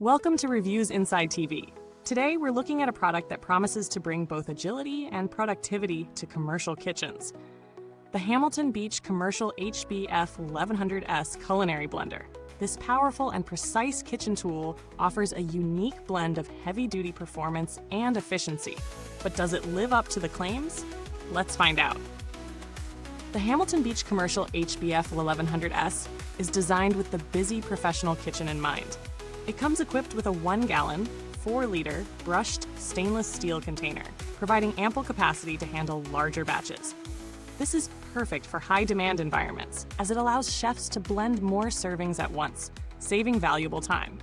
Welcome to Reviews Inside TV. Today, we're looking at a product that promises to bring both agility and productivity to commercial kitchens. The Hamilton Beach Commercial HBF1100S Culinary Blender. This powerful and precise kitchen tool offers a unique blend of heavy-duty performance and efficiency. But does it live up to the claims? Let's find out. The Hamilton Beach Commercial HBF1100S is designed with the busy professional kitchen in mind. It comes equipped with a 1-gallon, 4-liter brushed stainless steel container, providing ample capacity to handle larger batches. This is perfect for high-demand environments, as it allows chefs to blend more servings at once, saving valuable time.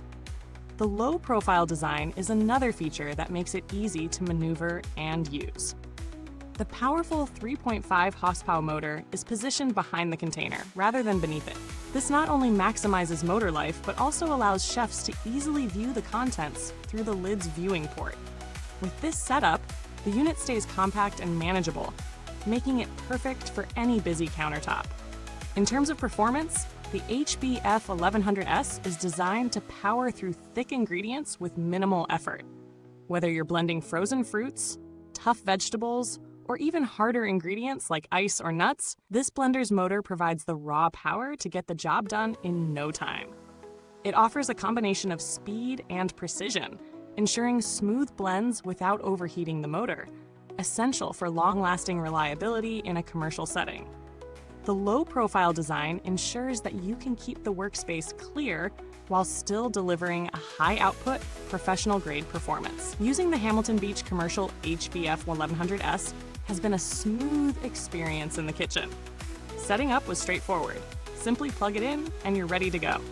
The low-profile design is another feature that makes it easy to maneuver and use. The powerful 3.5 horsepower motor is positioned behind the container rather than beneath it. This not only maximizes motor life, but also allows chefs to easily view the contents through the lid's viewing port. With this setup, the unit stays compact and manageable, making it perfect for any busy countertop. In terms of performance, the HBF1100S is designed to power through thick ingredients with minimal effort. Whether you're blending frozen fruits, tough vegetables, or even harder ingredients like ice or nuts, this blender's motor provides the raw power to get the job done in no time. It offers a combination of speed and precision, ensuring smooth blends without overheating the motor, essential for long-lasting reliability in a commercial setting. The low-profile design ensures that you can keep the workspace clear while still delivering a high-output, professional-grade performance. Using the Hamilton Beach Commercial HBF1100S has been a smooth experience in the kitchen. Setting up was straightforward. Simply plug it in and you're ready to go.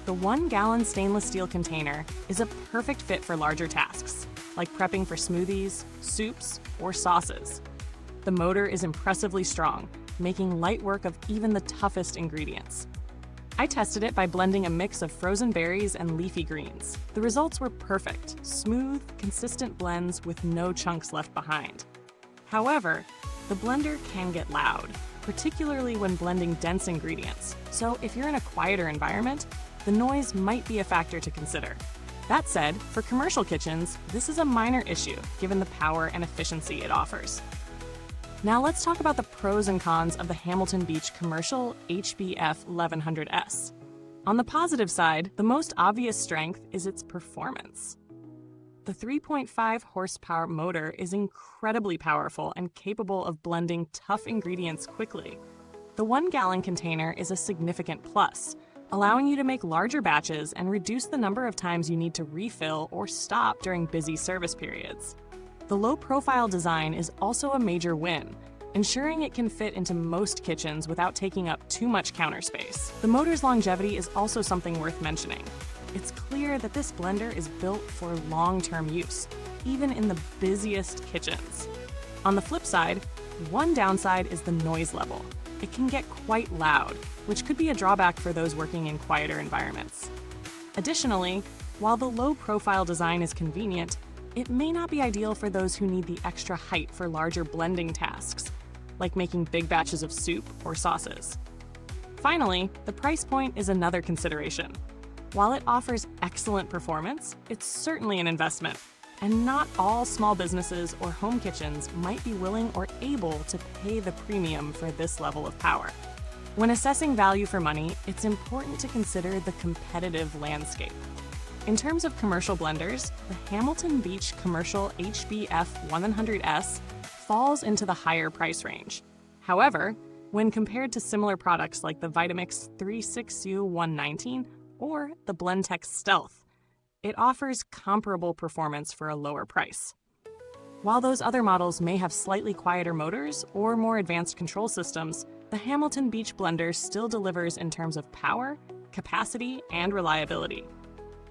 The 1-gallon stainless steel container is a perfect fit for larger tasks, like prepping for smoothies, soups, or sauces. The motor is impressively strong, making light work of even the toughest ingredients. I tested it by blending a mix of frozen berries and leafy greens. The results were perfect, smooth, consistent blends with no chunks left behind. However, the blender can get loud, particularly when blending dense ingredients, so if you're in a quieter environment, the noise might be a factor to consider. That said, for commercial kitchens, this is a minor issue given the power and efficiency it offers. Now let's talk about the pros and cons of the Hamilton Beach Commercial HBF1100S. On the positive side, the most obvious strength is its performance. The 3.5 horsepower motor is incredibly powerful and capable of blending tough ingredients quickly. The 1-gallon container is a significant plus, allowing you to make larger batches and reduce the number of times you need to refill or stop during busy service periods. The low-profile design is also a major win, ensuring it can fit into most kitchens without taking up too much counter space. The motor's longevity is also something worth mentioning. It's clear that this blender is built for long-term use, even in the busiest kitchens. On the flip side, one downside is the noise level. It can get quite loud, which could be a drawback for those working in quieter environments. Additionally, while the low-profile design is convenient, it may not be ideal for those who need the extra height for larger blending tasks, like making big batches of soup or sauces. Finally, the price point is another consideration. While it offers excellent performance, it's certainly an investment, and not all small businesses or home kitchens might be willing or able to pay the premium for this level of power. When assessing value for money, it's important to consider the competitive landscape. In terms of commercial blenders, the Hamilton Beach Commercial HBF1100S falls into the higher price range. However, when compared to similar products like the Vitamix 36U119 or the Blendtec Stealth, it offers comparable performance for a lower price. While those other models may have slightly quieter motors or more advanced control systems, the Hamilton Beach blender still delivers in terms of power, capacity, and reliability.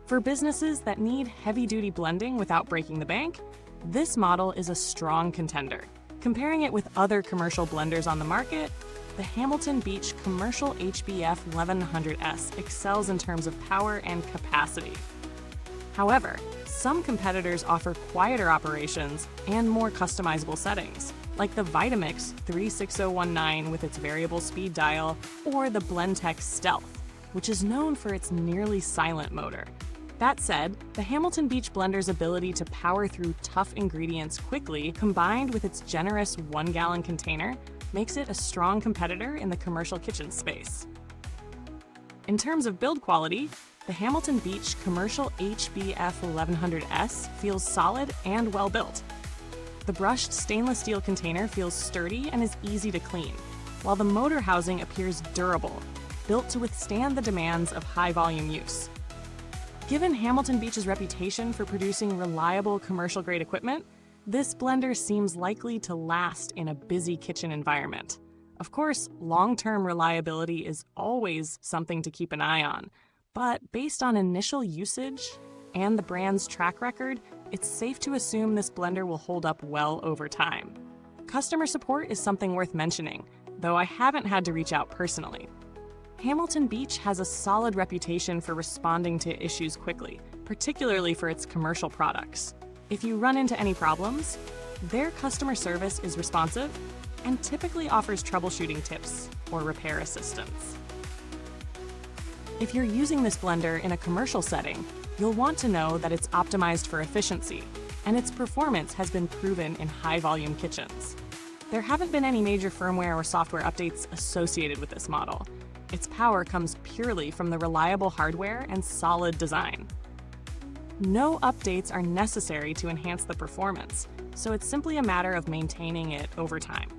For businesses that need heavy-duty blending without breaking the bank, this model is a strong contender. Comparing it with other commercial blenders on the market, the Hamilton Beach Commercial HBF1100S excels in terms of power and capacity. However, some competitors offer quieter operations and more customizable settings, like the Vitamix 36019 with its variable speed dial or the Blendtec Stealth, which is known for its nearly silent motor. That said, the Hamilton Beach Blender's ability to power through tough ingredients quickly, combined with its generous 1-gallon container, makes it a strong competitor in the commercial kitchen space. In terms of build quality, the Hamilton Beach Commercial HBF1100S feels solid and well built. The brushed stainless steel container feels sturdy and is easy to clean, while the motor housing appears durable, built to withstand the demands of high-volume use. Given Hamilton Beach's reputation for producing reliable commercial-grade equipment, this blender seems likely to last in a busy kitchen environment. Of course, long-term reliability is always something to keep an eye on, but based on initial usage and the brand's track record, it's safe to assume this blender will hold up well over time. Customer support is something worth mentioning, though I haven't had to reach out personally. Hamilton Beach has a solid reputation for responding to issues quickly, particularly for its commercial products. If you run into any problems, their customer service is responsive and typically offers troubleshooting tips or repair assistance. If you're using this blender in a commercial setting, you'll want to know that it's optimized for efficiency, and its performance has been proven in high-volume kitchens. There haven't been any major firmware or software updates associated with this model. Its power comes purely from the reliable hardware and solid design. No updates are necessary to enhance the performance, so it's simply a matter of maintaining it over time.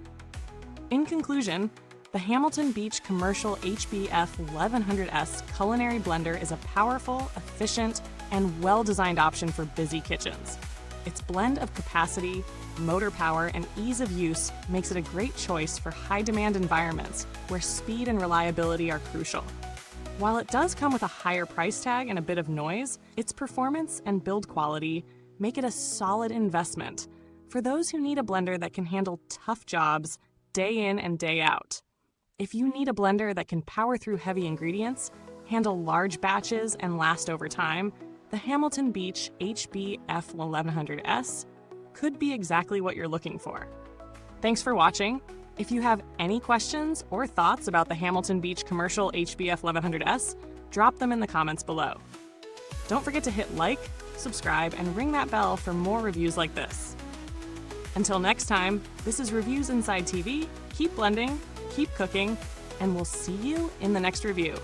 In conclusion, the Hamilton Beach Commercial HBF1100S Culinary Blender is a powerful, efficient, and well-designed option for busy kitchens. Its blend of capacity, motor power, and ease of use makes it a great choice for high-demand environments where speed and reliability are crucial. While it does come with a higher price tag and a bit of noise, its performance and build quality make it a solid investment for those who need a blender that can handle tough jobs day in and day out. If you need a blender that can power through heavy ingredients, handle large batches, and last over time, the Hamilton Beach HBF1100S could be exactly what you're looking for. Thanks for watching. If you have any questions or thoughts about the Hamilton Beach Commercial HBF1100S, drop them in the comments below. Don't forget to hit like, subscribe, and ring that bell for more reviews like this. Until next time, this is Reviews Inside TV. Keep blending, keep cooking, and we'll see you in the next review.